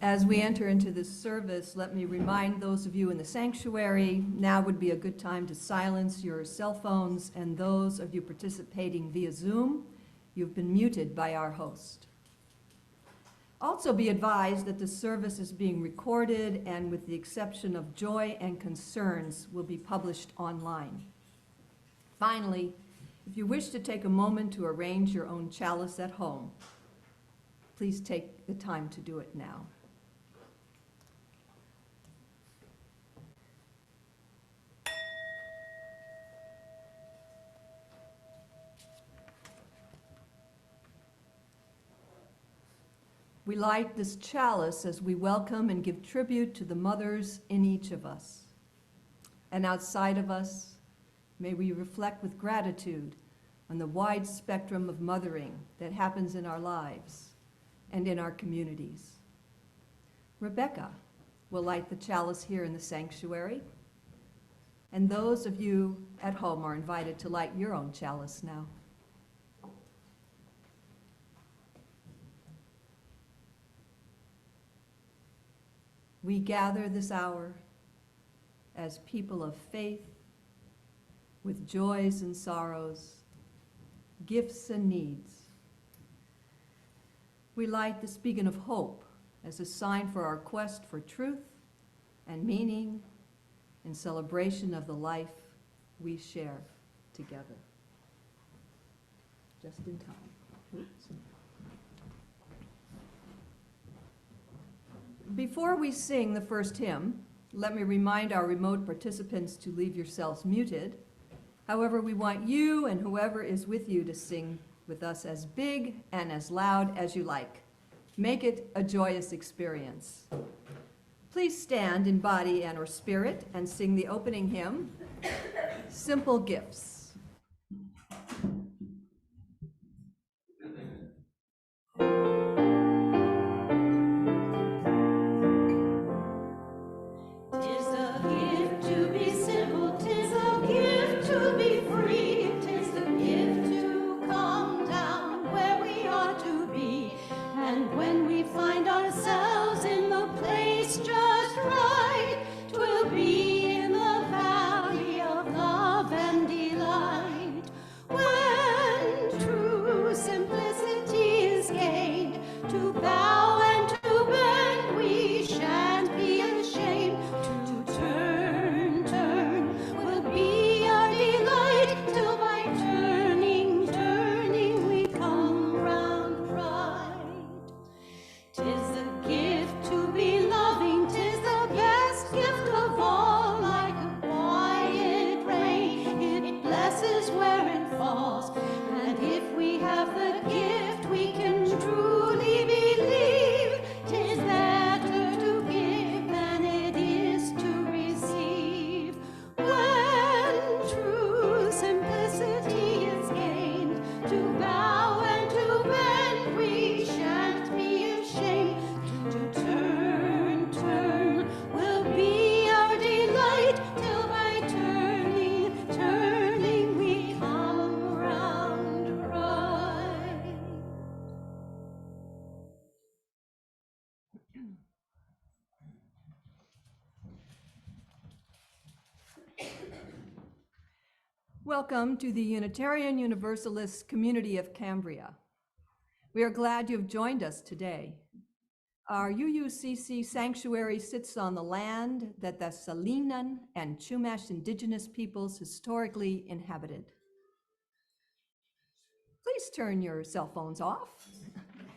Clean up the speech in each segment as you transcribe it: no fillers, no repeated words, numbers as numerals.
As we enter into this service, let me remind those of you in the sanctuary, now would be a good time to silence your cell phones, and those of you participating via Zoom, you've been muted by our host. Also be advised that the service is being recorded and, with the exception of joy and concerns, will be published online. Finally, if you wish to take a moment to arrange your own chalice at home, please take the time to do it now. We light this chalice as we welcome and give tribute to the mothers in each of us. And outside of us, may we reflect with gratitude on the wide spectrum of mothering that happens in our lives and in our communities. Rebecca will light the chalice here in the sanctuary, and those of you at home are invited to light your own chalice now. We gather this hour as people of faith, with joys and sorrows, gifts and needs. We light this beacon of hope as a sign for our quest for truth and meaning in celebration of the life we share together. Just in time. Oops. Before we sing the first hymn, let me remind our remote participants to leave yourselves muted. However, we want you and whoever is with you to sing with us as big and as loud as you like. Make it a joyous experience. Please stand in body and or spirit and sing the opening hymn, Simple Gifts. Welcome to the Unitarian Universalist community of Cambria. We are glad you have joined us today. Our UUCC sanctuary sits on the land that the Salinan and Chumash indigenous peoples historically inhabited. Please turn your cell phones off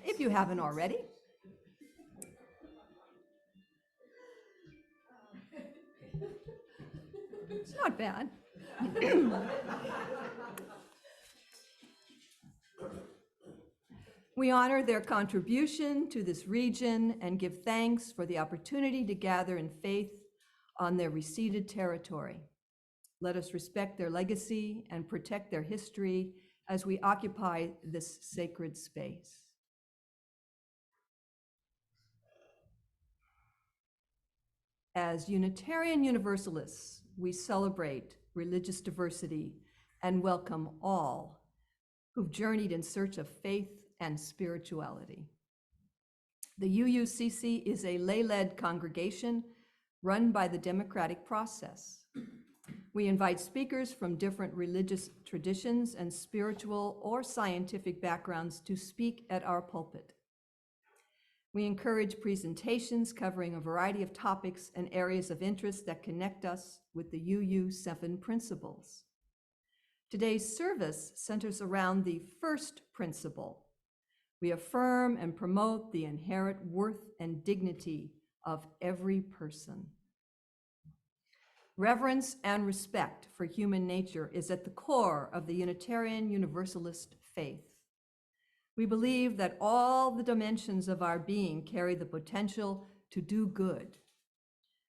if you haven't already. It's not bad. We honor their contribution to this region and give thanks for the opportunity to gather in faith on their receded territory. Let us respect their legacy and protect their history as we occupy this sacred space. As Unitarian Universalists, we celebrate religious diversity and welcome all who've journeyed in search of faith and spirituality. The UUCC is a lay-led congregation run by the democratic process. We invite speakers from different religious traditions and spiritual or scientific backgrounds to speak at our pulpit. We encourage presentations covering a variety of topics and areas of interest that connect us with the UU7 principles. Today's service centers around the first principle. We affirm and promote the inherent worth and dignity of every person. Reverence and respect for human nature is at the core of the Unitarian Universalist faith. We believe that all the dimensions of our being carry the potential to do good.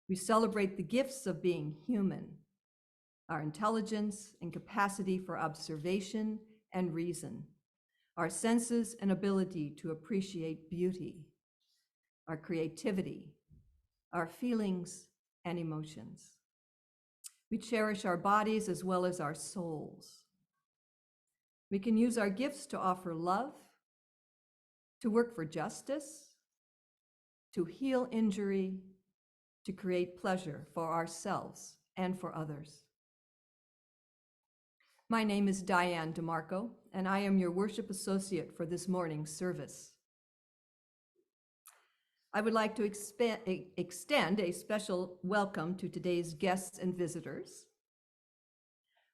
We celebrate the gifts of being human, our intelligence and capacity for observation and reason, our senses and ability to appreciate beauty, our creativity, our feelings and emotions. We cherish our bodies as well as our souls. We can use our gifts to offer love, to work for justice, to heal injury, to create pleasure for ourselves and for others. My name is Diane DeMarco, and I am your worship associate for this morning's service. I would like to extend a special welcome to today's guests and visitors.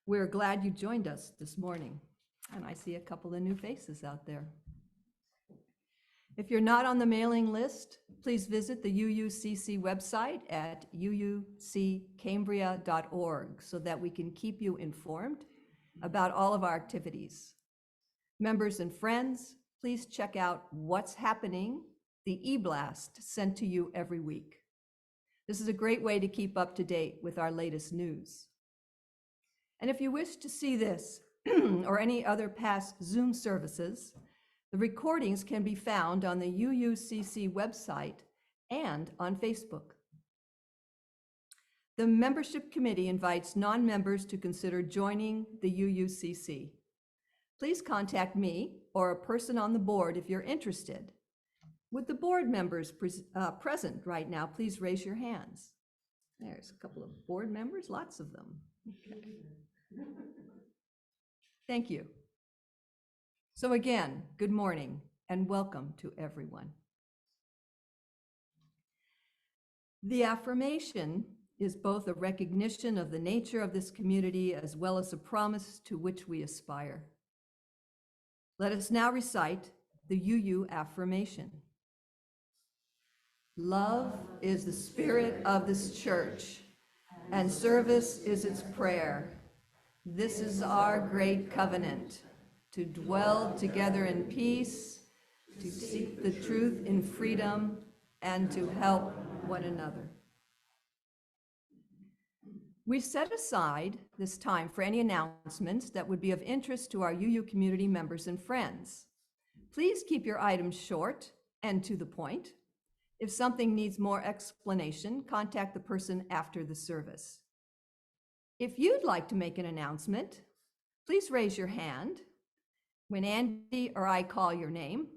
We're glad you joined us this morning, and I see a couple of new faces out there. If you're not on the mailing list, please visit the UUCC website at uuccambria.org so that we can keep you informed about all of our activities. Members and friends, please check out What's Happening, the e-blast sent to you every week. This is a great way to keep up to date with our latest news. And if you wish to see this or any other past Zoom services, the recordings can be found on the UUCC website and on Facebook. The membership committee invites non-members to consider joining the UUCC. Please contact me or a person on the board if you're interested. Would the board members present right now, please raise your hands. There's a couple of board members, lots of them. Okay. Thank you. So again, good morning and welcome to everyone. The affirmation is both a recognition of the nature of this community as well as a promise to which we aspire. Let us now recite the UU affirmation. Love is the spirit of this church, and service is its prayer. This is our great covenant, to dwell together in peace, to seek the truth in freedom, and to help one another. We set aside this time for any announcements that would be of interest to our UU community members and friends. Please keep your items short and to the point. If something needs more explanation, contact the person after the service. If you'd like to make an announcement, please raise your hand. When Andy or I call your name,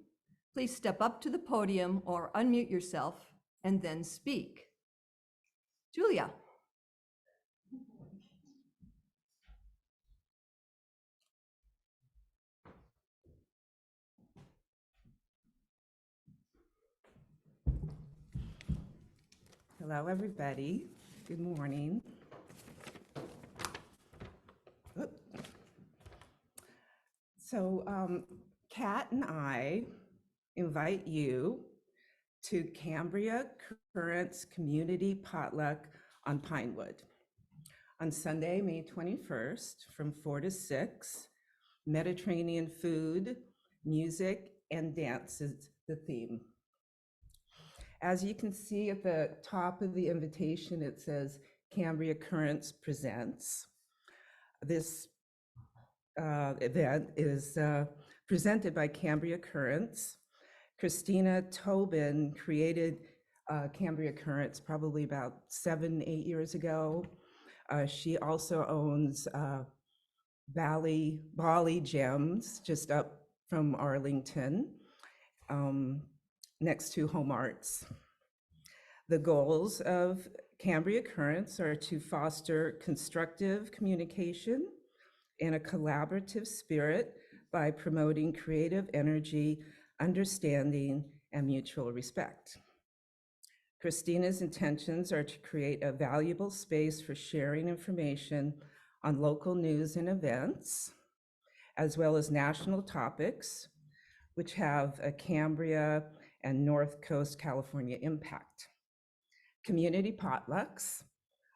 please step up to the podium or unmute yourself and then speak. Julia. Hello, everybody. Good morning. So Kat and I invite you to Cambria Currents Community Potluck on Pinewood on Sunday, May 21st from 4 to 6. Mediterranean food, music, and dance is the theme. As you can see at the top of the invitation, it says Cambria Currents Presents. This event is presented by Cambria Currents. Christina Tobin created Cambria Currents probably about 7-8 years ago. She also owns Bali Gems just up from Arlington. next to Home Arts. The goals of Cambria Currents are to foster constructive communication and a collaborative spirit by promoting creative energy, understanding, and mutual respect. Christina's intentions are to create a valuable space for sharing information on local news and events, as well as national topics, which have a Cambria and North Coast California impact. Community potlucks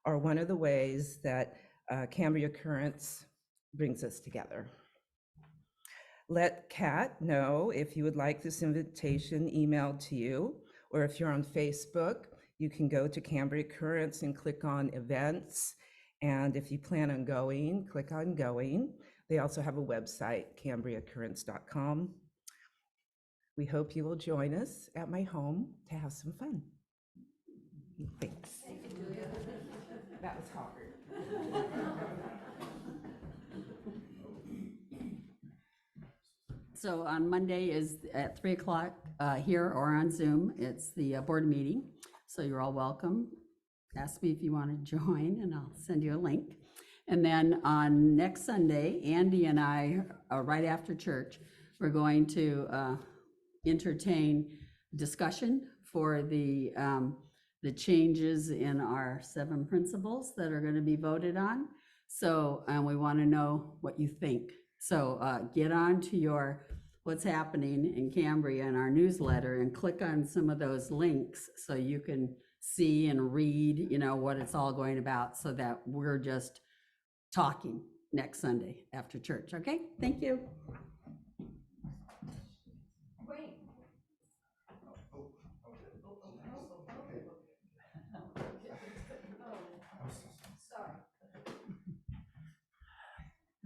are one of the ways that Cambria Currents brings us together. Let Kat know if you would like this invitation emailed to you, or if you're on Facebook, you can go to Cambria Currents and click on events. And if you plan on going, click on going. They also have a website, cambriacurrents.com. We hope you will join us at my home to have some fun. Thanks. Thank you, Julia. That was hard. So on Monday is at 3 o'clock here or on Zoom. It's the board meeting. So you're all welcome. Ask me if you want to join and I'll send you a link. And then on next Sunday, Andy and I, right after church, we're going to entertain discussion for the changes in our 7 principles that are going to be voted on. So, and we want to know what you think. So get on to your what's happening in Cambria in our newsletter and click on some of those links so you can see and read, what it's all going about, so that we're just talking next Sunday after church. Okay, thank you.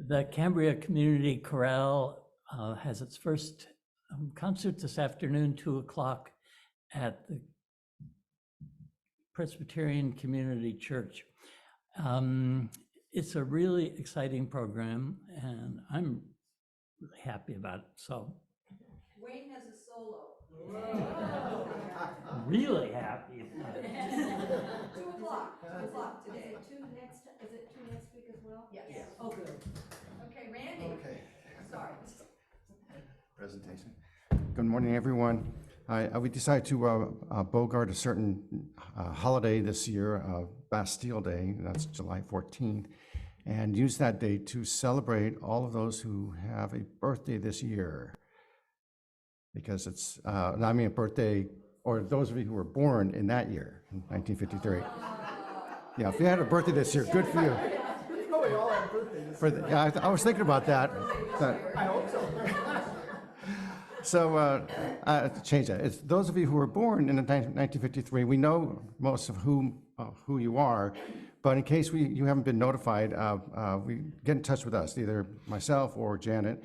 The Cambria Community Chorale has its first concert this afternoon, 2 o'clock at the Presbyterian Community Church. It's a really exciting program, and I'm really happy about it. So Wayne has a solo. really happy about it. 2 o'clock today. Is it two next week as well? Yes. Oh, good. Okay, Randy. Okay. Sorry. Presentation. Good morning, everyone. We decided to bogart a certain holiday this year, Bastille Day, that's July 14th, and use that day to celebrate all of those who have a birthday this year. Because it's, I mean a birthday, or those of you who were born in that year, in 1953. Yeah, if you had a birthday this year, good for you. No, we all have birthdays. Yeah, I was thinking about that. I hope so. So to change that, it's those of you who were born in 1953. We know most of who you are, but in case you haven't been notified, we get in touch with us, either myself or Janet,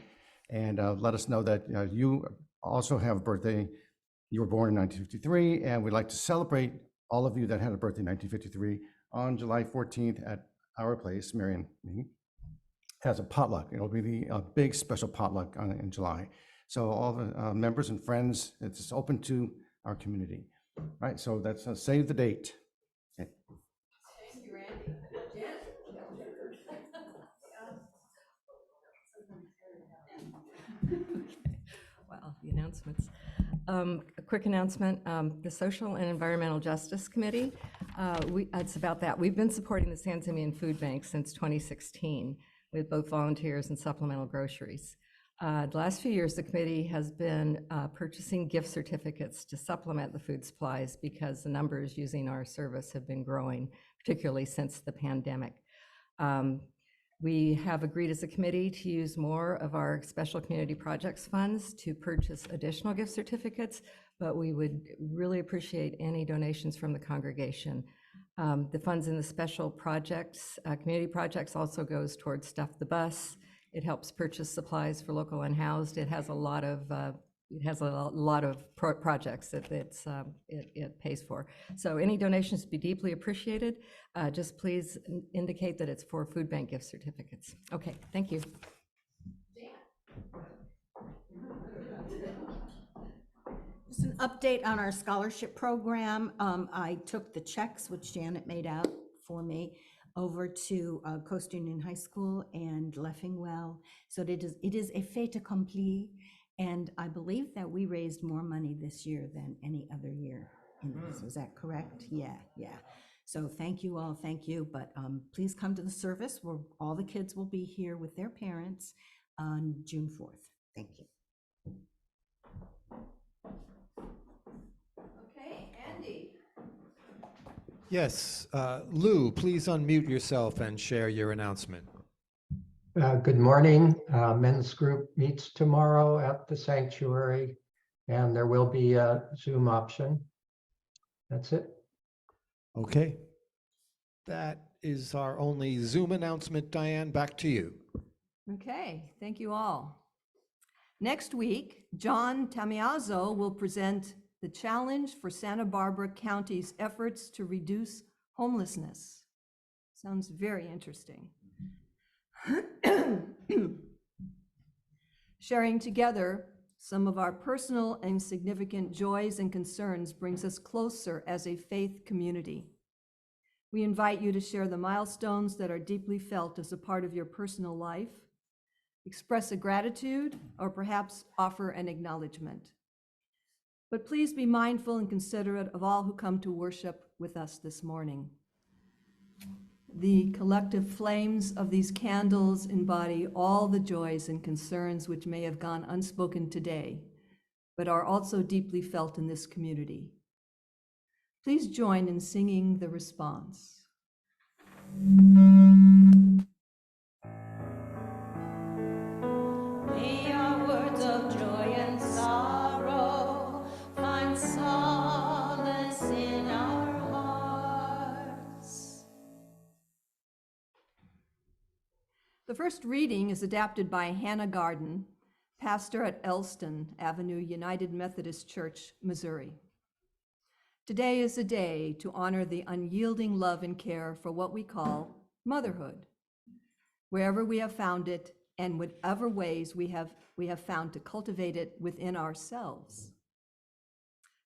and let us know that you also have a birthday. You were born in 1953, and we'd like to celebrate all of you that had a birthday in 1953 on July 14th at our place. Marion has a potluck. It'll be a big special potluck in July. So all the members and friends, it's open to our community. All right, so that's save the date. Okay. Thank you, Randy. Jen? Wow, the announcements. A quick announcement, the Social and Environmental Justice Committee, it's about that. We've been supporting the San Simeon Food Bank since 2016 with both volunteers and supplemental groceries. The last few years, the committee has been purchasing gift certificates to supplement the food supplies because the numbers using our service have been growing, particularly since the pandemic. We have agreed as a committee to use more of our special community projects funds to purchase additional gift certificates, but we would really appreciate any donations from the congregation. The funds in the special projects, community projects, also goes towards Stuff the Bus. It helps purchase supplies for local unhoused. It has a lot of projects that it pays for. So any donations would be deeply appreciated. Just please indicate that it's for food bank gift certificates. Okay, thank you. Just an update on our scholarship program. I took the checks, which Janet made out for me, over to Coast Union High School and Leffingwell. So it is a fait accompli, and I believe that we raised more money this year than any other year in this. Is that correct? Yeah, yeah. So thank you all, thank you. But please come to the service where all the kids will be here with their parents on June 4th. Thank you. Okay, Andy. Yes, Lou, please unmute yourself and share your announcement. Good morning. Men's group meets tomorrow at the sanctuary, and there will be a Zoom option. That's it. Okay. That is our only Zoom announcement. Diane, back to you. Okay, thank you all. Next week, John Tamiazo will present the challenge for Santa Barbara County's efforts to reduce homelessness. Sounds very interesting. Sharing together some of our personal and significant joys and concerns brings us closer as a faith community. We invite you to share the milestones that are deeply felt as a part of your personal life, express a gratitude, or perhaps offer an acknowledgement. But please be mindful and considerate of all who come to worship with us this morning. The collective flames of these candles embody all the joys and concerns which may have gone unspoken today, but are also deeply felt in this community. Please join in singing the response. May our words of joy and sorrow find solace in our hearts. The first reading is adapted by Hannah Garden, pastor at Elston Avenue United Methodist Church, Missouri. Today is a day to honor the unyielding love and care for what we call motherhood, wherever we have found it and whatever ways we have found to cultivate it within ourselves.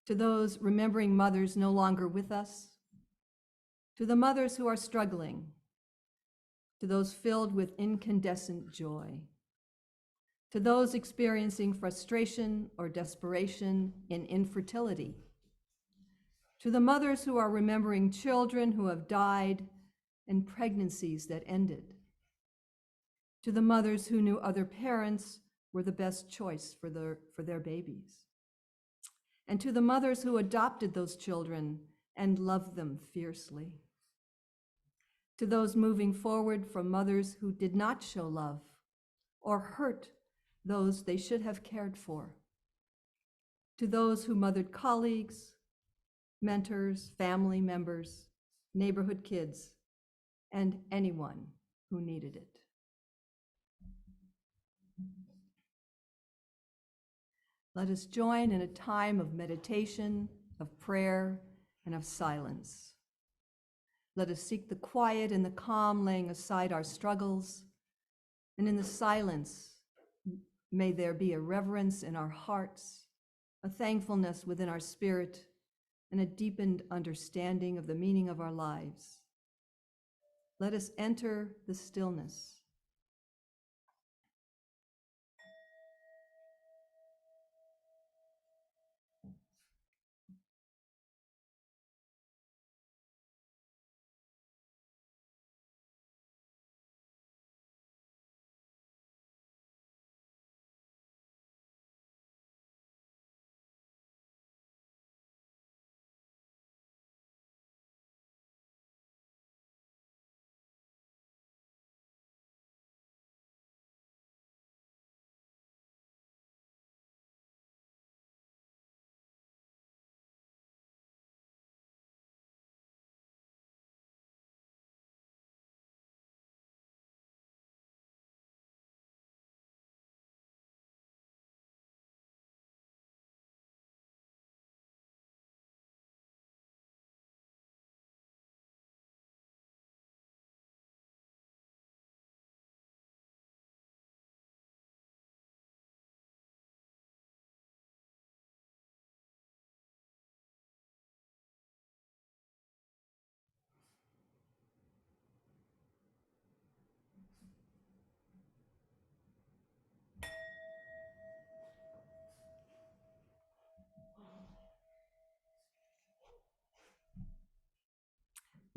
To those remembering mothers no longer with us, to the mothers who are struggling, to those filled with incandescent joy, to those experiencing frustration or desperation in infertility, to the mothers who are remembering children who have died and pregnancies that ended, to the mothers who knew other parents were the best choice for their babies, and to the mothers who adopted those children and loved them fiercely, to those moving forward from mothers who did not show love or hurt those they should have cared for, to those who mothered colleagues, mentors, family members, neighborhood kids, and anyone who needed it. Let us join in a time of meditation, of prayer, and of silence. Let us seek the quiet and the calm, laying aside our struggles. And in the silence, may there be a reverence in our hearts, a thankfulness within our spirit, and a deepened understanding of the meaning of our lives. Let us enter the stillness.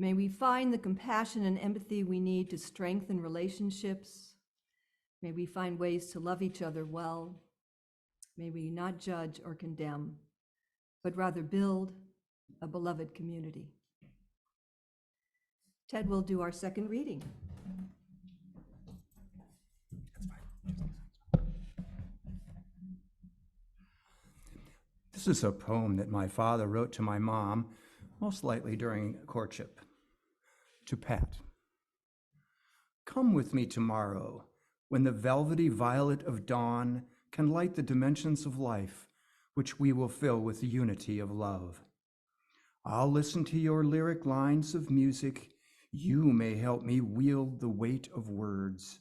May we find the compassion and empathy we need to strengthen relationships. May we find ways to love each other well. May we not judge or condemn, but rather build a beloved community. Ted will do our second reading. This is a poem that my father wrote to my mom, most likely during courtship. To Pat. Come with me tomorrow, when the velvety violet of dawn can light the dimensions of life, which we will fill with the unity of love. I'll listen to your lyric lines of music. You may help me wield the weight of words.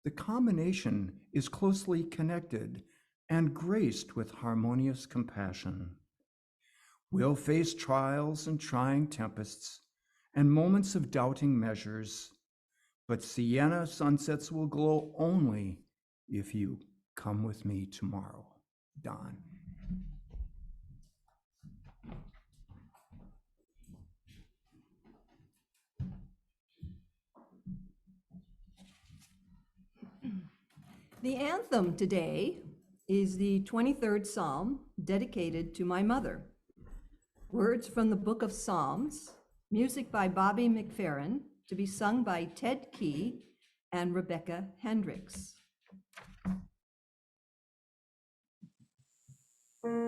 The combination is closely connected and graced with harmonious compassion. We'll face trials and trying tempests and moments of doubting measures, but sienna sunsets will glow only if you come with me tomorrow. Don. The anthem today is the 23rd Psalm dedicated to my mother. Words from the Book of Psalms, music by Bobby McFerrin, to be sung by Ted Key and Rebecca Hendricks. The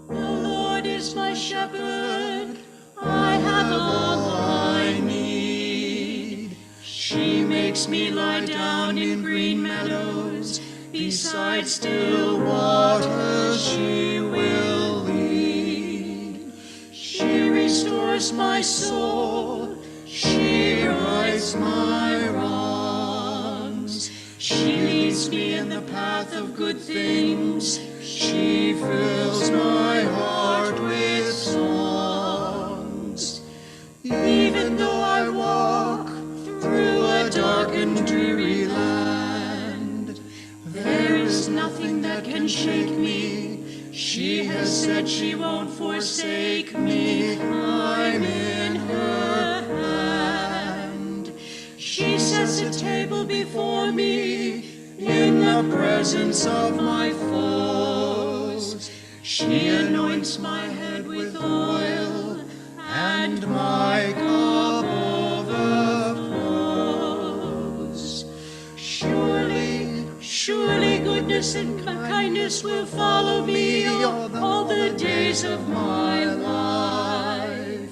Lord is my shepherd, I have all I need. She makes me lie down in green meadows, beside still waters she will lead. She restores my soul, she rights my wrongs. She leads me in the path of good things, she fills my heart with songs. Even though I walk through a dark and dreary land, there is nothing that can shake me. She has said she won't forsake me. I'm in her hand. She sets a table before me in the presence of my foes. She anoints my head with oil, and my cup overflows. Surely, surely goodness and kindness will follow me all the days of my life,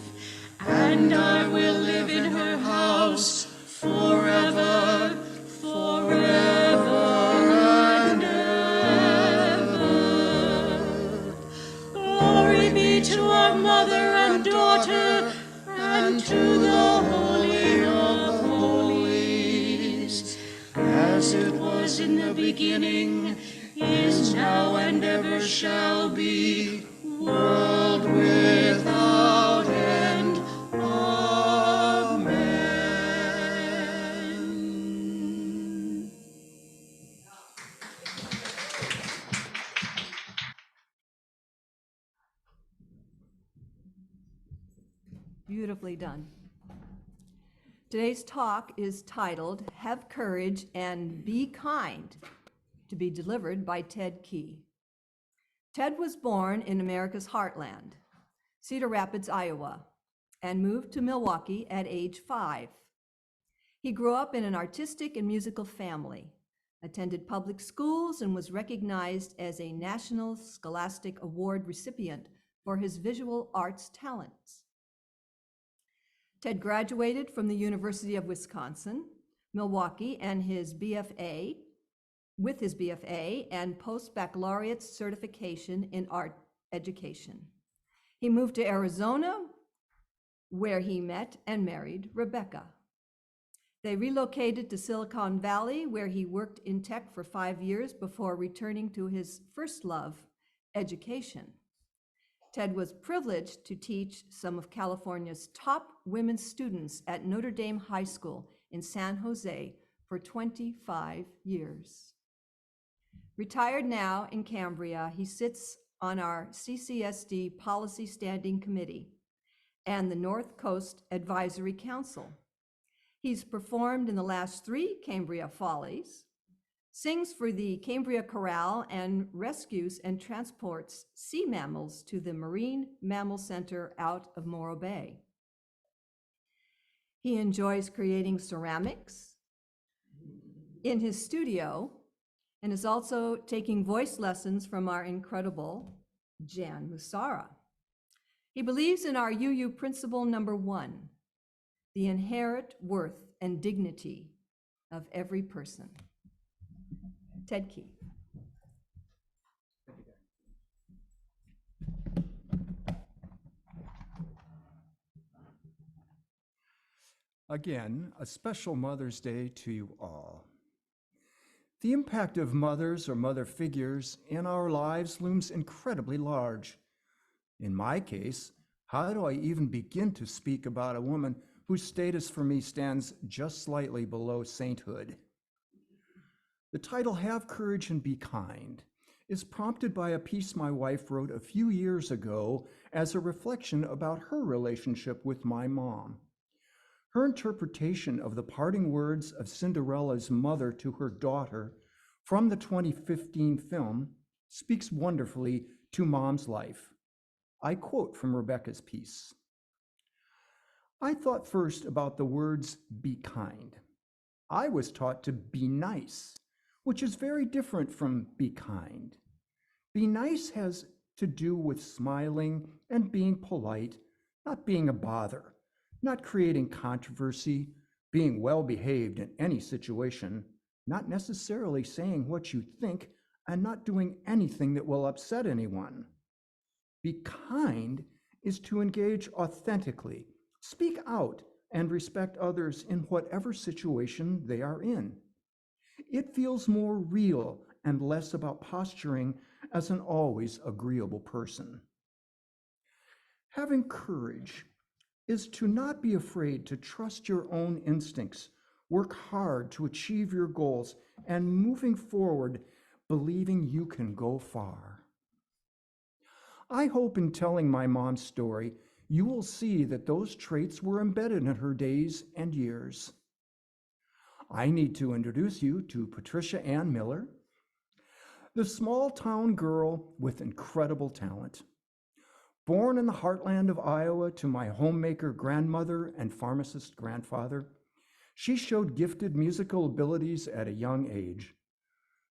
and I will live in her house forever, forever and ever. Glory be to our mother and daughter, and to the Holy of Holies, as it was in the beginning, is now, and ever shall be, world without end. Amen. Beautifully done. Today's talk is titled Have Courage and Be Kind, to be delivered by Ted Key. Ted was born in America's heartland, Cedar Rapids, Iowa, and moved to Milwaukee at age 5. He grew up in an artistic and musical family, attended public schools, and was recognized as a National Scholastic Award recipient for his visual arts talents. Ted graduated from the University of Wisconsin, Milwaukee, and with his BFA and post-baccalaureate certification in art education. He moved to Arizona, where he met and married Rebecca. They relocated to Silicon Valley, where he worked in tech for 5 years before returning to his first love, education. Ted was privileged to teach some of California's top women students at Notre Dame High School in San Jose for 25 years. Retired now in Cambria, he sits on our CCSD Policy Standing Committee and the North Coast Advisory Council. He's performed in the last 3 Cambria Follies, sings for the Cambria Chorale, and rescues and transports sea mammals to the Marine Mammal Center out of Morro Bay. He enjoys creating ceramics in his studio and is also taking voice lessons from our incredible Jan Musara. He believes in our UU principle number 1, the inherent worth and dignity of every person. Ted Key. Again, a special Mother's Day to you all. The impact of mothers or mother figures in our lives looms incredibly large. In my case, how do I even begin to speak about a woman whose status for me stands just slightly below sainthood? The title, Have Courage and Be Kind, is prompted by a piece my wife wrote a few years ago as a reflection about her relationship with my mom. Her interpretation of the parting words of Cinderella's mother to her daughter from the 2015 film speaks wonderfully to Mom's life. I quote from Rebecca's piece. I thought first about the words be kind. I was taught to be nice, which is very different from be kind. Be nice has to do with smiling and being polite, not being a bother, not creating controversy, being well-behaved in any situation, not necessarily saying what you think, and not doing anything that will upset anyone. Be kind is to engage authentically, speak out, and respect others in whatever situation they are in. It feels more real and less about posturing as an always agreeable person. Having courage is to not be afraid to trust your own instincts, work hard to achieve your goals, and moving forward, believing you can go far. I hope in telling my mom's story, you will see that those traits were embedded in her days and years. I need to introduce you to Patricia Ann Miller, the small town girl with incredible talent. Born in the heartland of Iowa to my homemaker grandmother and pharmacist grandfather, she showed gifted musical abilities at a young age.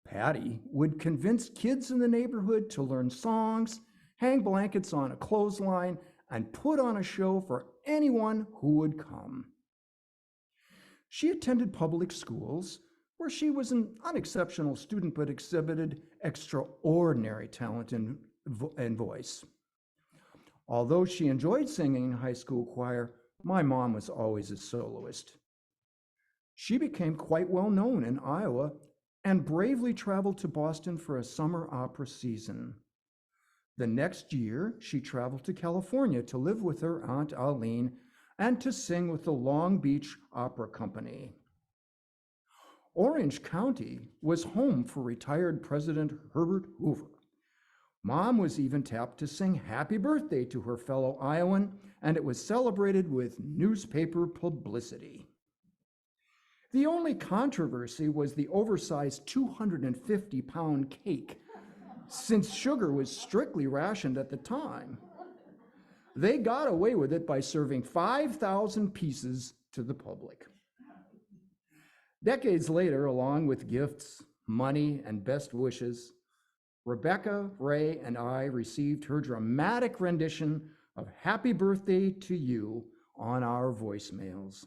Patty would convince kids in the neighborhood to learn songs, hang blankets on a clothesline, and put on a show for anyone who would come. She attended public schools, where she was an unexceptional student but exhibited extraordinary talent and voice. Although she enjoyed singing in high school choir, my mom was always a soloist. She became quite well known in Iowa and bravely traveled to Boston for a summer opera season. The next year, she traveled to California to live with her Aunt Aline and to sing with the Long Beach Opera Company. Orange County was home for retired President Herbert Hoover. Mom was even tapped to sing happy birthday to her fellow Iowan, and it was celebrated with newspaper publicity. The only controversy was the oversized 250-pound cake, since sugar was strictly rationed at the time. They got away with it by serving 5,000 pieces to the public. Decades later, along with gifts, money, and best wishes, Rebecca, Ray, and I received her dramatic rendition of Happy Birthday to You on our voicemails.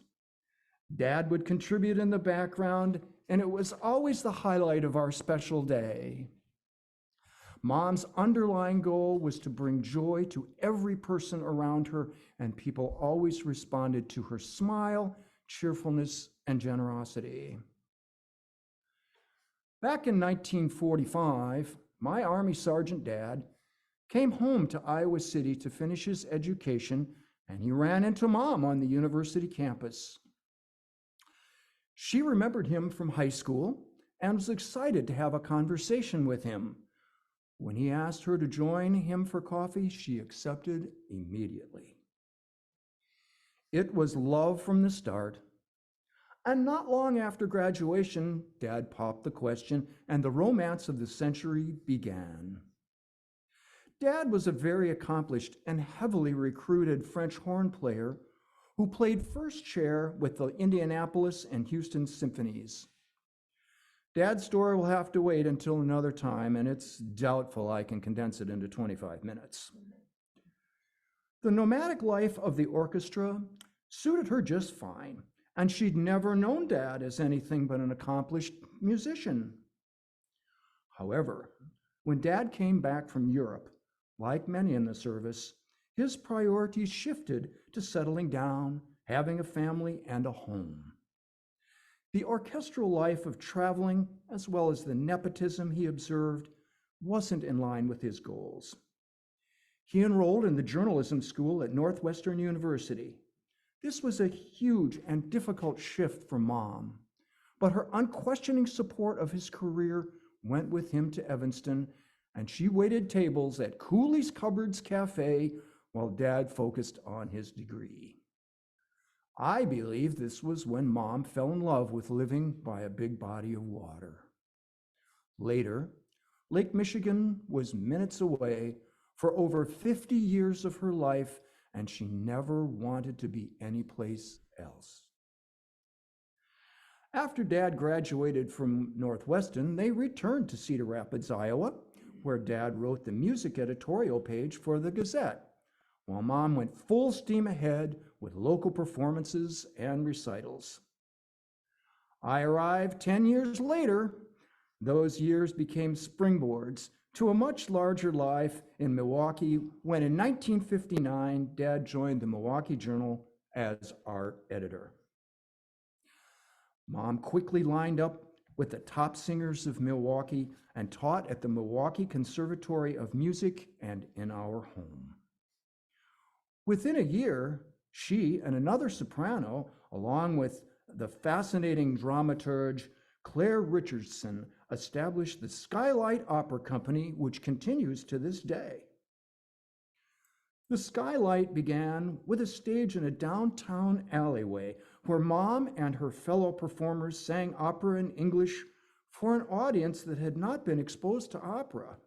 Dad would contribute in the background, and it was always the highlight of our special day. Mom's underlying goal was to bring joy to every person around her, and people always responded to her smile, cheerfulness, and generosity. Back in 1945, my Army Sergeant Dad came home to Iowa City to finish his education, and he ran into Mom on the university campus. She remembered him from high school and was excited to have a conversation with him. When he asked her to join him for coffee, she accepted immediately. It was love from the start. And not long after graduation, Dad popped the question, and the romance of the century began. Dad was a very accomplished and heavily recruited French horn player who played first chair with the Indianapolis and Houston symphonies. Dad's story will have to wait until another time, and it's doubtful I can condense it into 25 minutes. The nomadic life of the orchestra suited her just fine, and she'd never known Dad as anything but an accomplished musician. However, when Dad came back from Europe, like many in the service, his priorities shifted to settling down, having a family, and a home. The orchestral life of traveling, as well as the nepotism he observed, wasn't in line with his goals. He enrolled in the journalism school at Northwestern University. This was a huge and difficult shift for Mom, but her unquestioning support of his career went with him to Evanston, and she waited tables at Cooley's Cupboards Cafe while Dad focused on his degree. I believe this was when Mom fell in love with living by a big body of water. Later, Lake Michigan was minutes away for over 50 years of her life, and she never wanted to be anyplace else. After Dad graduated from Northwestern, they returned to Cedar Rapids, Iowa, where Dad wrote the music editorial page for the Gazette, while Mom went full steam ahead with local performances and recitals. I arrived 10 years later. Those years became springboards to a much larger life in Milwaukee when in 1959, Dad joined the Milwaukee Journal as art editor. Mom quickly lined up with the top singers of Milwaukee and taught at the Milwaukee Conservatory of Music and in our home. Within a year, she and another soprano, along with the fascinating dramaturge Claire Richardson, established the Skylight Opera Company, which continues to this day. The Skylight began with a stage in a downtown alleyway where Mom and her fellow performers sang opera in English for an audience that had not been exposed to opera.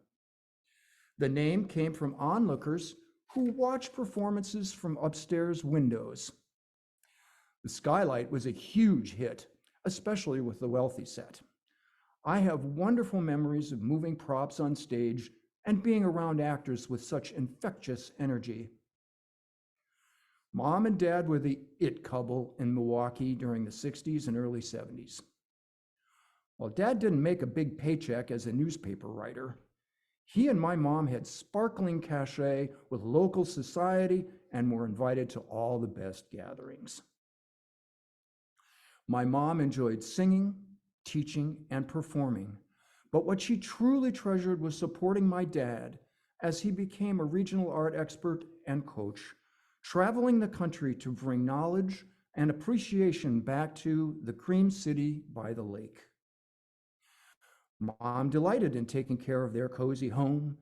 The name came from onlookers who watched performances from upstairs windows. The Skylight was a huge hit, especially with the wealthy set. I have wonderful memories of moving props on stage and being around actors with such infectious energy. Mom and Dad were the it couple in Milwaukee during the 60s and early 70s. While Dad didn't make a big paycheck as a newspaper writer, he and my mom had sparkling cachet with local society and were invited to all the best gatherings. My mom enjoyed singing, teaching, and performing, but what she truly treasured was supporting my dad as he became a regional art expert and coach, traveling the country to bring knowledge and appreciation back to the Cream City by the lake. Mom delighted in taking care of their cozy home,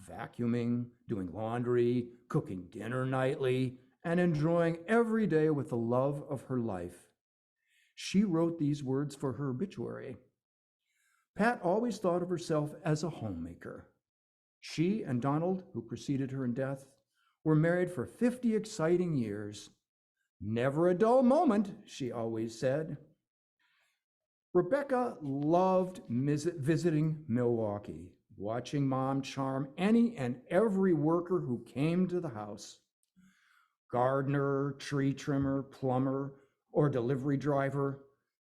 vacuuming, doing laundry, cooking dinner nightly, and enjoying every day with the love of her life. She wrote these words for her obituary. Pat always thought of herself as a homemaker. She and Donald, who preceded her in death, were married for 50 exciting years. Never a dull moment, she always said. Rebecca loved visiting Milwaukee, watching Mom charm any and every worker who came to the house. Gardener, tree trimmer, plumber, or delivery driver,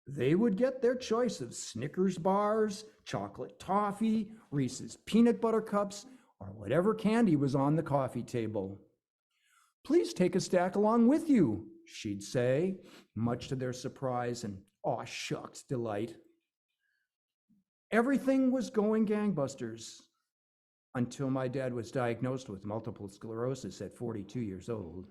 they would get their choice of Snickers bars, chocolate toffee, Reese's peanut butter cups, or whatever candy was on the coffee table. Please take a stack along with you, she'd say, much to their surprise and aw shucks delight. Everything was going gangbusters until my dad was diagnosed with multiple sclerosis at 42 years old.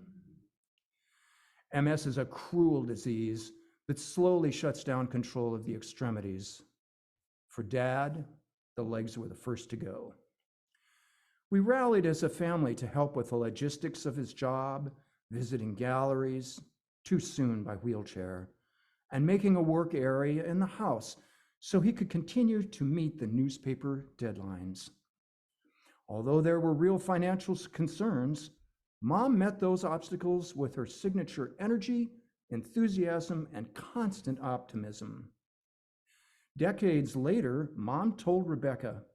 MS is a cruel disease that slowly shuts down control of the extremities. For Dad, the legs were the first to go. We rallied as a family to help with the logistics of his job, visiting galleries, too soon by wheelchair, and making a work area in the house so he could continue to meet the newspaper deadlines. Although there were real financial concerns, Mom met those obstacles with her signature energy, enthusiasm, and constant optimism. Decades later, Mom told Rebecca,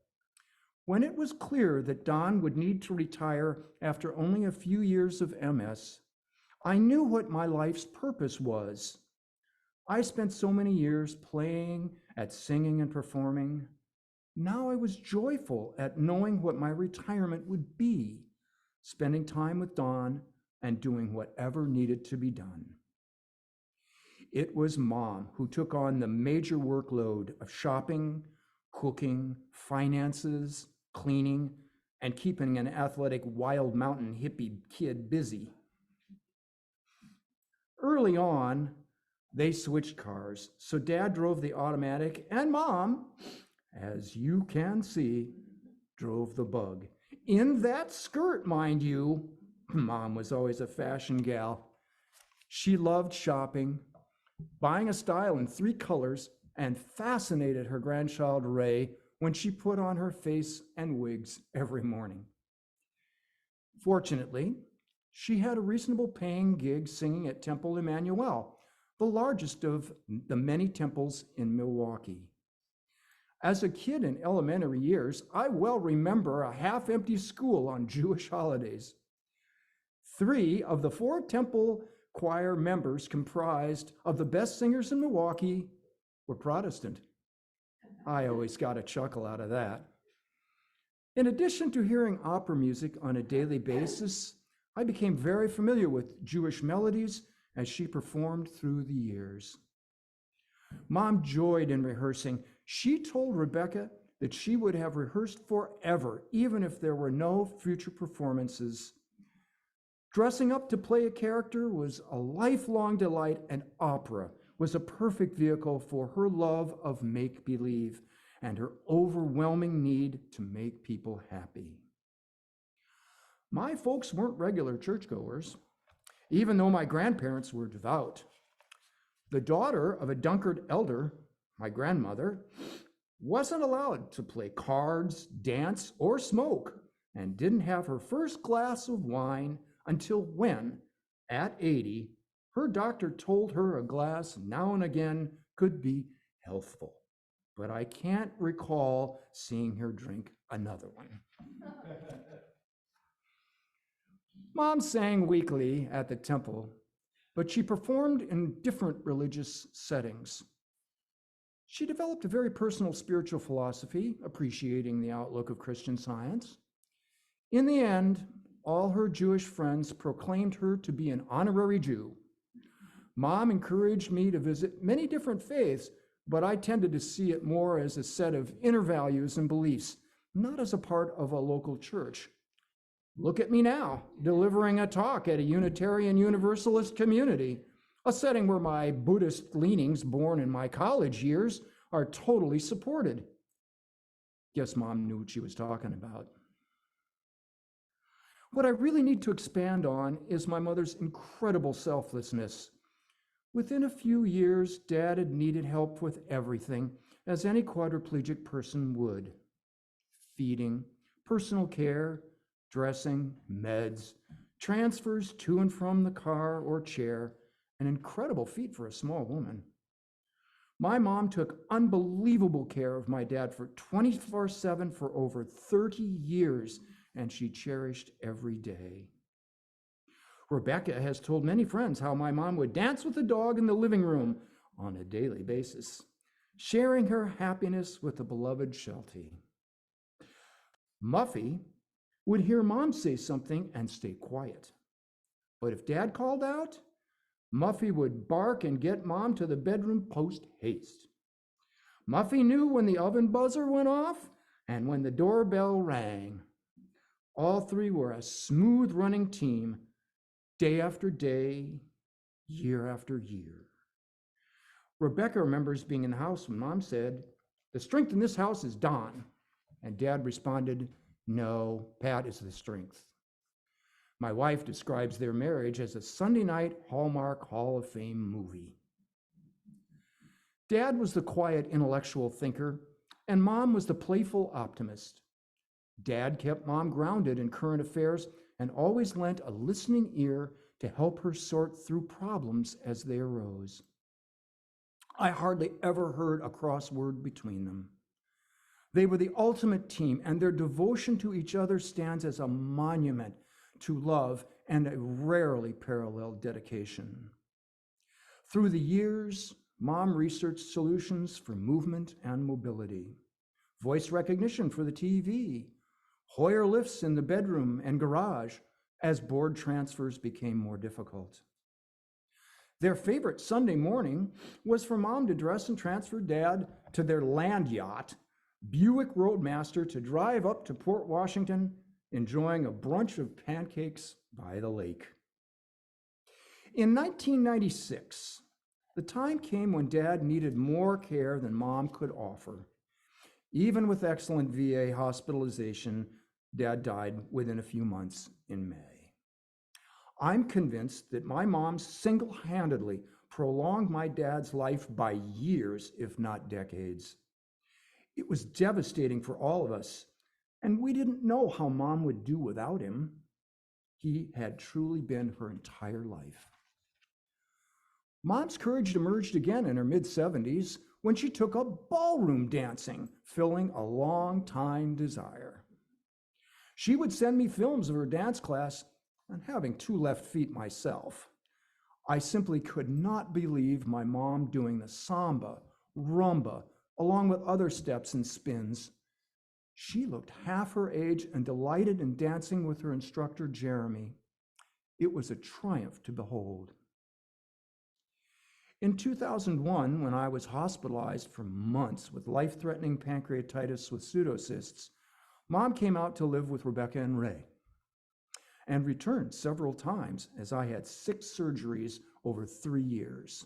"When it was clear that Don would need to retire after only a few years of MS, I knew what my life's purpose was. I spent so many years playing, at singing and performing. Now I was joyful at knowing what my retirement would be, spending time with Don and doing whatever needed to be done." It was Mom who took on the major workload of shopping, cooking, finances, cleaning, and keeping an athletic Wild Mountain hippie kid busy. Early on, they switched cars, so Dad drove the automatic and Mom, as you can see, drove the Bug. In that skirt, mind you. Mom was always a fashion gal. She loved shopping, buying a style in 3 colors, and fascinated her grandchild Ray when she put on her face and wigs every morning. Fortunately, she had a reasonable paying gig singing at Temple Emmanuel, the largest of the many temples in Milwaukee. As a kid in elementary years, I well remember a half-empty school on Jewish holidays. 3 of the 4 temple choir members comprised of the best singers in Milwaukee were Protestant. I always got a chuckle out of that. In addition to hearing opera music on a daily basis, I became very familiar with Jewish melodies as she performed through the years. Mom joyed in rehearsing. She told Rebecca that she would have rehearsed forever, even if there were no future performances. Dressing up to play a character was a lifelong delight, and opera was a perfect vehicle for her love of make-believe and her overwhelming need to make people happy. My folks weren't regular churchgoers, even though my grandparents were devout. The daughter of a Dunkard elder, my grandmother, wasn't allowed to play cards, dance, or smoke, and didn't have her first glass of wine until when, at 80, her doctor told her a glass now and again could be healthful. But I can't recall seeing her drink another one. Mom sang weekly at the temple, but she performed in different religious settings. She developed a very personal spiritual philosophy, appreciating the outlook of Christian Science. In the end, all her Jewish friends proclaimed her to be an honorary Jew. Mom encouraged me to visit many different faiths, but I tended to see it more as a set of inner values and beliefs, not as a part of a local church. Look at me now, delivering a talk at a Unitarian Universalist community, a setting where my Buddhist leanings born in my college years are totally supported. Guess Mom knew what she was talking about. What I really need to expand on is my mother's incredible selflessness. Within a few years, Dad had needed help with everything, as any quadriplegic person would. Feeding, personal care, dressing, meds, transfers to and from the car or chair, an incredible feat for a small woman. My mom took unbelievable care of my dad for 24/7 for over 30 years, and she cherished every day. Rebecca has told many friends how my mom would dance with the dog in the living room on a daily basis, sharing her happiness with the beloved Sheltie. Muffy would hear Mom say something and stay quiet. But if Dad called out, Muffy would bark and get Mom to the bedroom post-haste. Muffy knew when the oven buzzer went off and when the doorbell rang. All 3 were a smooth-running team, day after day, year after year. Rebecca remembers being in the house when Mom said, "The strength in this house is Don," and Dad responded, No, Pat is the strength. My wife describes their marriage as a Sunday night Hallmark Hall of Fame movie. Dad was the quiet intellectual thinker, and Mom was the playful optimist. Dad kept Mom grounded in current affairs and always lent a listening ear to help her sort through problems as they arose. I hardly ever heard a crossword between them. They were the ultimate team, and their devotion to each other stands as a monument to love and a rarely paralleled dedication. Through the years, Mom researched solutions for movement and mobility, voice recognition for the TV, Hoyer lifts in the bedroom and garage as board transfers became more difficult. Their favorite Sunday morning was for Mom to dress and transfer Dad to their land yacht, Buick Roadmaster, to drive up to Port Washington, enjoying a brunch of pancakes by the lake. In 1996, the time came when Dad needed more care than Mom could offer. Even with excellent VA hospitalization, Dad died within a few months in May. I'm convinced that my mom single-handedly prolonged my dad's life by years, if not decades. It was devastating for all of us, and we didn't know how Mom would do without him. He had truly been her entire life. Mom's courage emerged again in her mid-70s when she took up ballroom dancing, filling a long-time desire. She would send me films of her dance class, and having 2 left feet myself, I simply could not believe my mom doing the samba, rumba, along with other steps and spins. She looked half her age and delighted in dancing with her instructor, Jeremy. It was a triumph to behold. In 2001, when I was hospitalized for months with life-threatening pancreatitis with pseudocysts, Mom came out to live with Rebecca and Ray and returned several times as I had 6 surgeries over 3 years.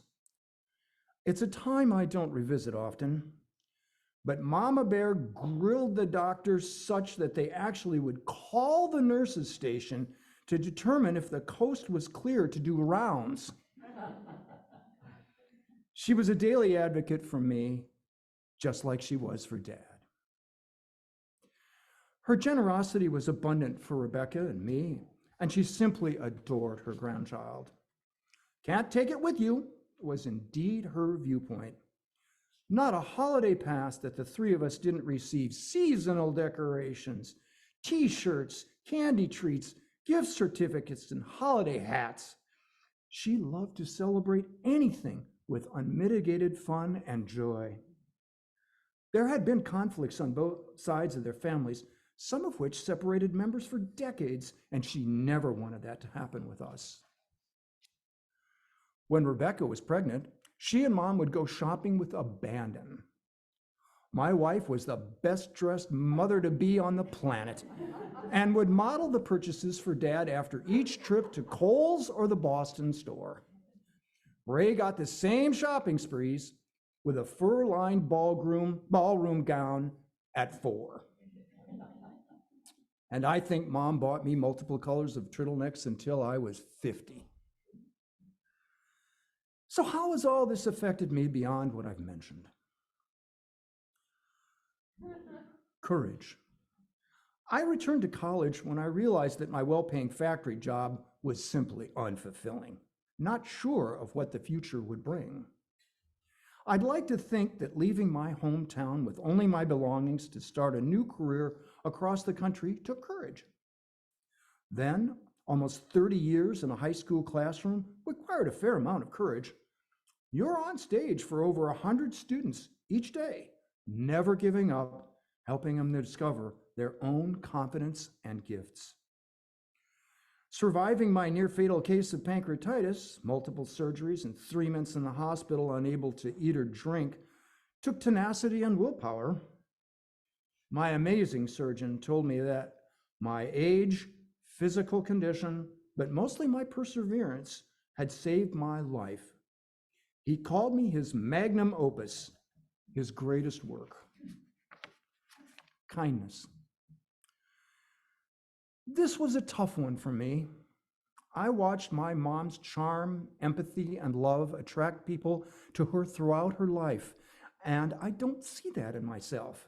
It's a time I don't revisit often, but Mama Bear grilled the doctors such that they actually would call the nurses' station to determine if the coast was clear to do rounds. She was a daily advocate for me, just like she was for Dad. Her generosity was abundant for Rebecca and me, and she simply adored her grandchild. "Can't take it with you," was indeed her viewpoint. Not a holiday passed that the 3 of us didn't receive seasonal decorations, T-shirts, candy treats, gift certificates, and holiday hats. She loved to celebrate anything with unmitigated fun and joy. There had been conflicts on both sides of their families, some of which separated members for decades, and she never wanted that to happen with us. When Rebecca was pregnant, she and Mom would go shopping with abandon. My wife was the best-dressed mother-to-be on the planet and would model the purchases for Dad after each trip to Kohl's or the Boston store. Ray got the same shopping sprees with a fur-lined ballroom gown at 4. And I think Mom bought me multiple colors of turtlenecks until I was 50. So how has all this affected me beyond what I've mentioned? Courage. I returned to college when I realized that my well-paying factory job was simply unfulfilling, not sure of what the future would bring. I'd like to think that leaving my hometown with only my belongings to start a new career across the country took courage. Then, almost 30 years in a high school classroom required a fair amount of courage. You're on stage for over 100 students each day, never giving up, helping them to discover their own confidence and gifts. Surviving my near-fatal case of pancreatitis, multiple surgeries, and 3 months in the hospital unable to eat or drink, took tenacity and willpower. My amazing surgeon told me that my age, physical condition, but mostly my perseverance had saved my life. He called me his magnum opus, his greatest work. Kindness. This was a tough one for me. I watched my mom's charm, empathy, and love attract people to her throughout her life, and I don't see that in myself.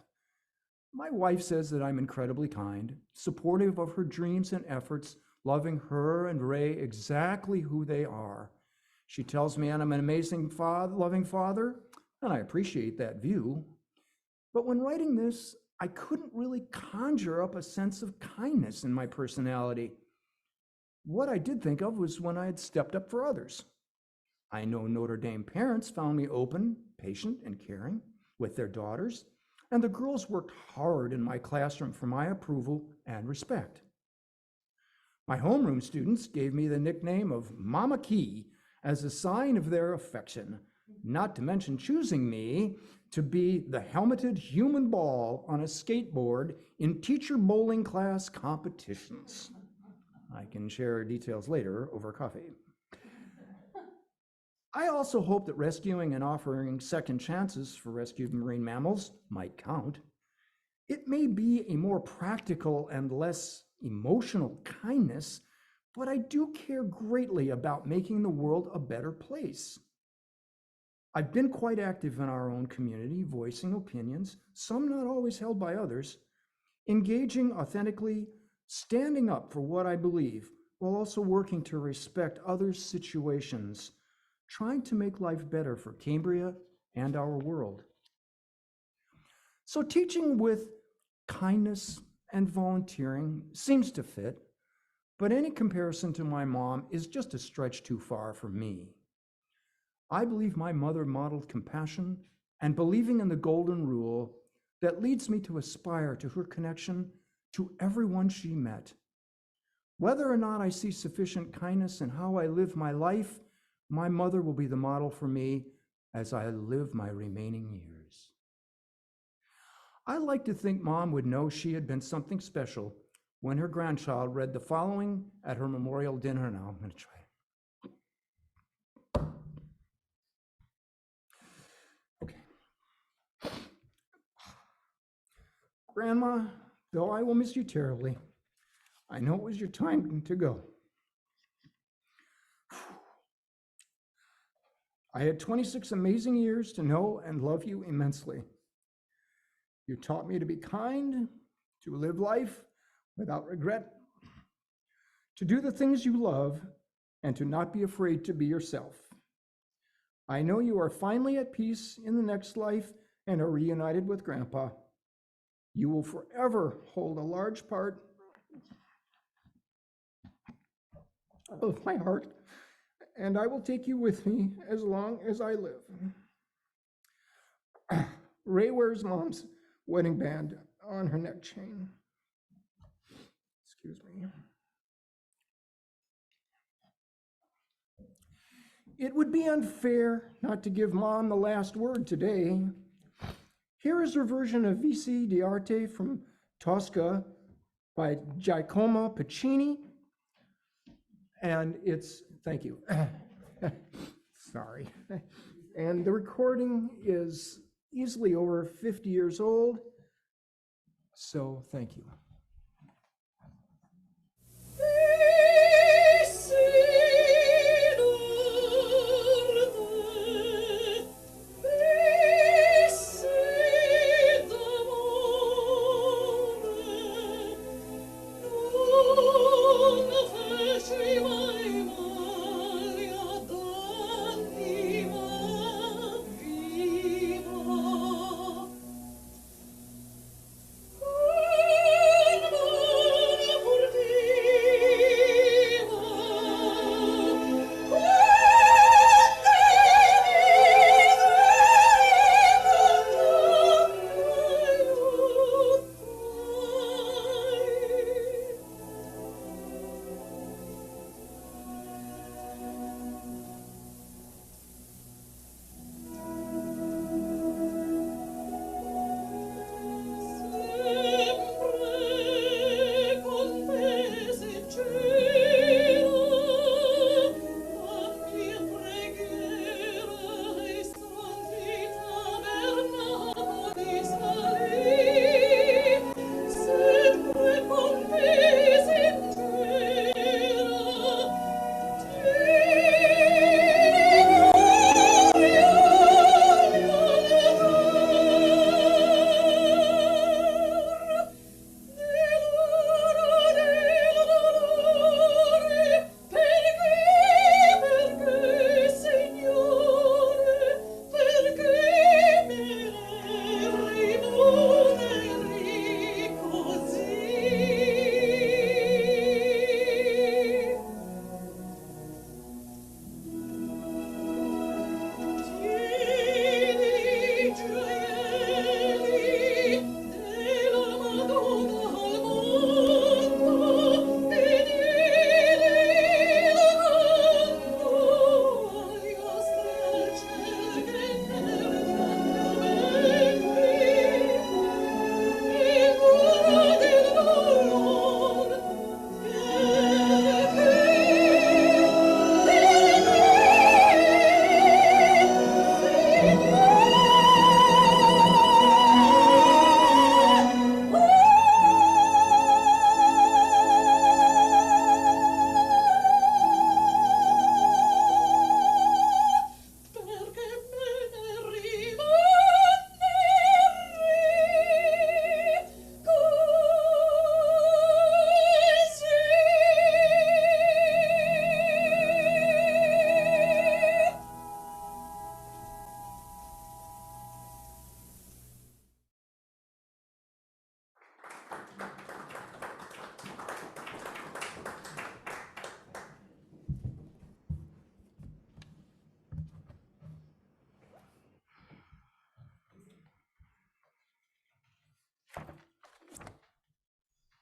My wife says that I'm incredibly kind, supportive of her dreams and efforts, loving her and Ray exactly who they are. She tells me I'm an amazing loving father, and I appreciate that view. But when writing this, I couldn't really conjure up a sense of kindness in my personality. What I did think of was when I had stepped up for others. I know Notre Dame parents found me open, patient, and caring with their daughters, and the girls worked hard in my classroom for my approval and respect. My homeroom students gave me the nickname of Mama Key as a sign of their affection, not to mention choosing me to be the helmeted human ball on a skateboard in teacher bowling class competitions. I can share details later over coffee. I also hope that rescuing and offering second chances for rescued marine mammals might count. It may be a more practical and less emotional kindness, but I do care greatly about making the world a better place. I've been quite active in our own community, voicing opinions, some not always held by others, engaging authentically, standing up for what I believe, while also working to respect others' situations, trying to make life better for Cambria and our world. So teaching with kindness and volunteering seems to fit, but any comparison to my mom is just a stretch too far for me. I believe my mother modeled compassion and believing in the golden rule that leads me to aspire to her connection to everyone she met. Whether or not I see sufficient kindness in how I live my life, my mother will be the model for me as I live my remaining years. I like to think Mom would know she had been something special when her grandchild read the following at her memorial dinner. Now I'm going to try it. Okay. Grandma, though I will miss you terribly, I know it was your time to go. I had 26 amazing years to know and love you immensely. You taught me to be kind, to live life without regret, to do the things you love, and to not be afraid to be yourself. I know you are finally at peace in the next life and are reunited with Grandpa. You will forever hold a large part of my heart, and I will take you with me as long as I live. Ray wears Mom's wedding band on her neck chain. Excuse me. It would be unfair not to give Mom the last word today. Here is her version of Vici d'Arte from Tosca by Giacomo Puccini. And it's, thank you. Sorry. And the recording is easily over 50 years old. So thank you. Oh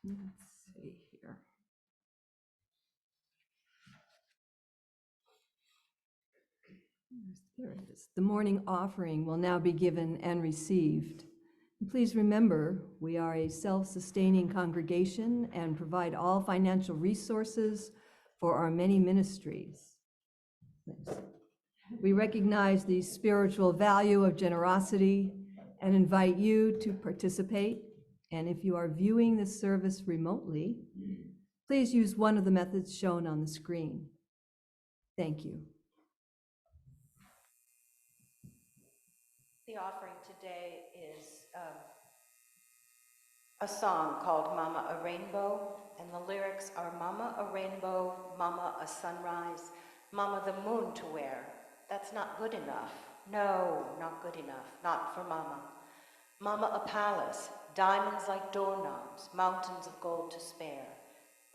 Let's see here. There it is. The morning offering will now be given and received. Please remember, we are a self-sustaining congregation and provide all financial resources for our many ministries. Thanks. We recognize the spiritual value of generosity and invite you to participate. And if you are viewing this service remotely, please use one of the methods shown on the screen. Thank you. The offering today is a song called Mama a Rainbow, and the lyrics are Mama a rainbow, Mama a sunrise, Mama the moon to wear. That's not good enough. No, not good enough. Not for Mama. Mama a palace, diamonds like doorknobs, mountains of gold to spare.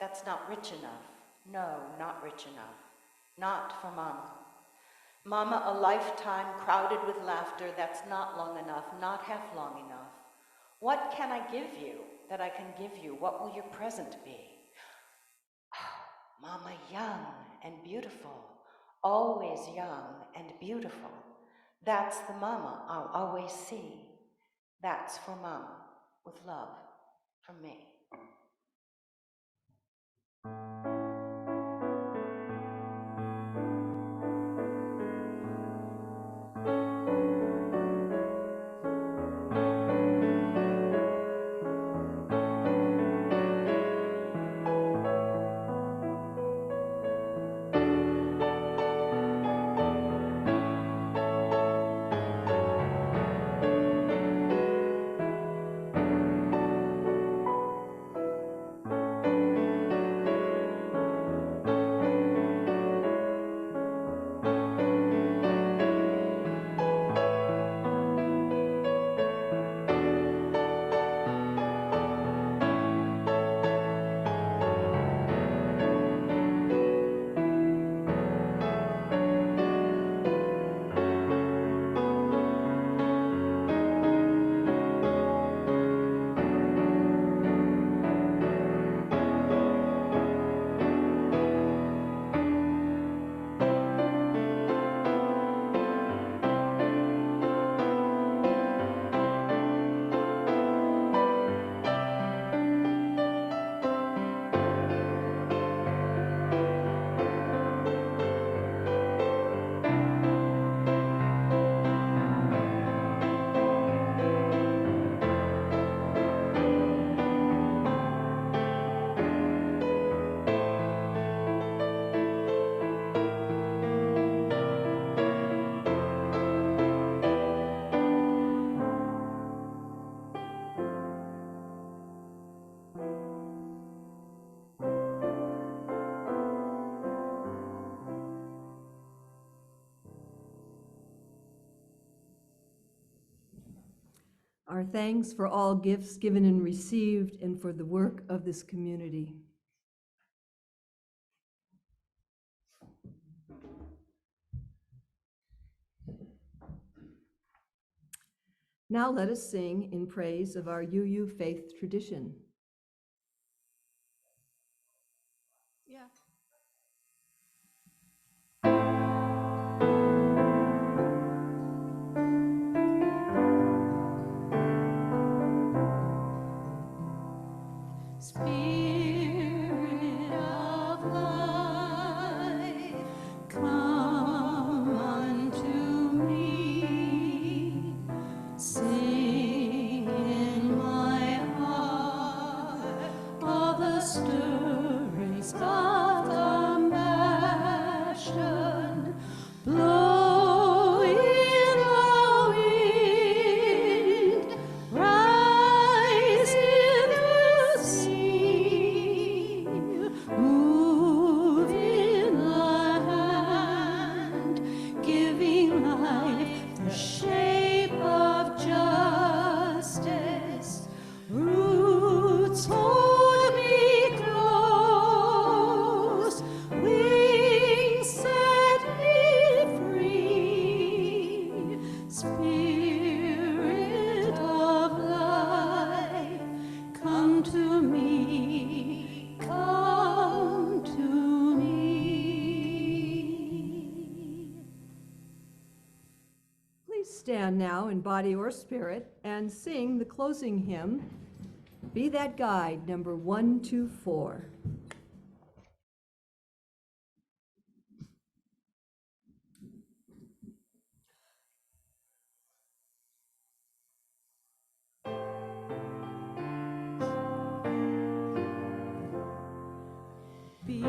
That's not rich enough. No, not rich enough. Not for Mama. Mama, a lifetime crowded with laughter, that's not long enough, not half long enough. What can I give you that I can give you? What will your present be? Mama, young and beautiful, always young and beautiful. That's the Mama I'll always see. That's for Mama, with love from me. Our thanks for all gifts given and received and for the work of this community. Now let us sing in praise of our UU faith tradition. Yeah. Spirit of life, come unto me. Sing in my heart all the stirrings of stand now in body or spirit and sing the closing hymn, Be That Guide, number 124. Be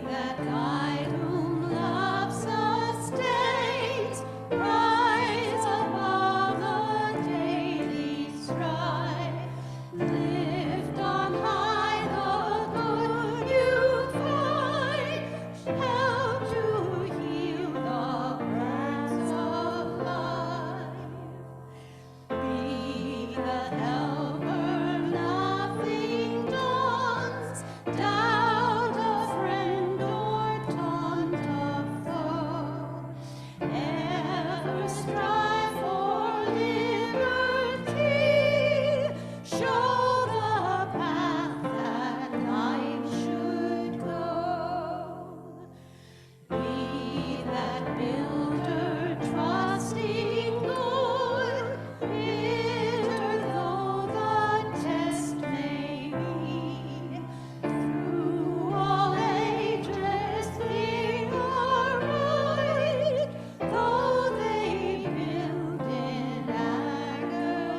that guide whom love sustains, rise above the daily strife. Lift on high the good you find, help to heal the burns of life. Be the helper nothing daunts, doubt a friend or taunt a foe. Ever strive for liberty, show the path that life should go. Be that builder trusting good, bitter though the test may be. Through all ages things are right, though they build in agony.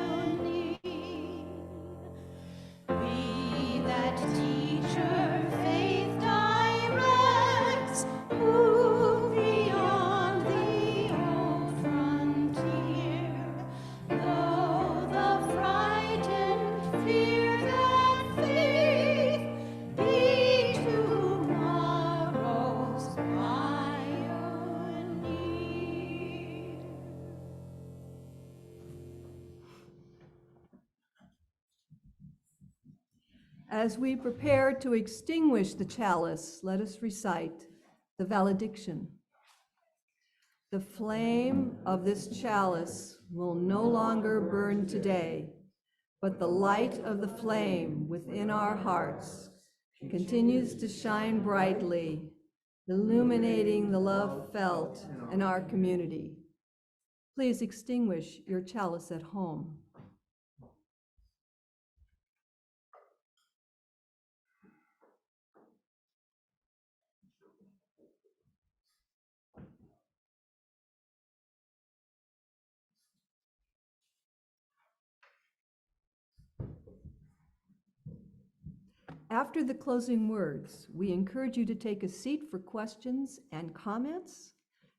Be that teacher faith directs, move beyond the old frontier. Though the frightened fear that faith be tomorrow's pioneer. As we prepare to extinguish the chalice, let us recite the valediction. The flame of this chalice will no longer burn today, but the light of the flame within our hearts continues to shine brightly, illuminating the love felt in our community. Please extinguish your chalice at home. After the closing words, we encourage you to take a seat for questions and comments.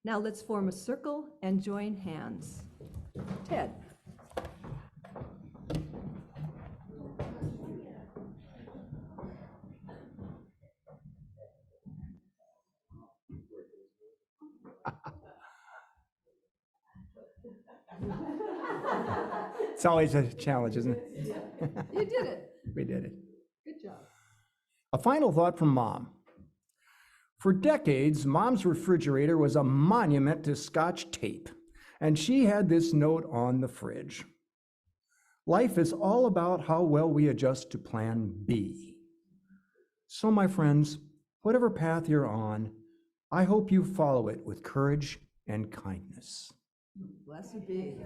Now let's form a circle and join hands. Ted. It's always a challenge, isn't it? You did it. We did it. Good job. A final thought from Mom. For decades, Mom's refrigerator was a monument to Scotch tape, and she had this note on the fridge. Life is all about how well we adjust to Plan B. So, my friends, whatever path you're on, I hope you follow it with courage and kindness. Blessed be.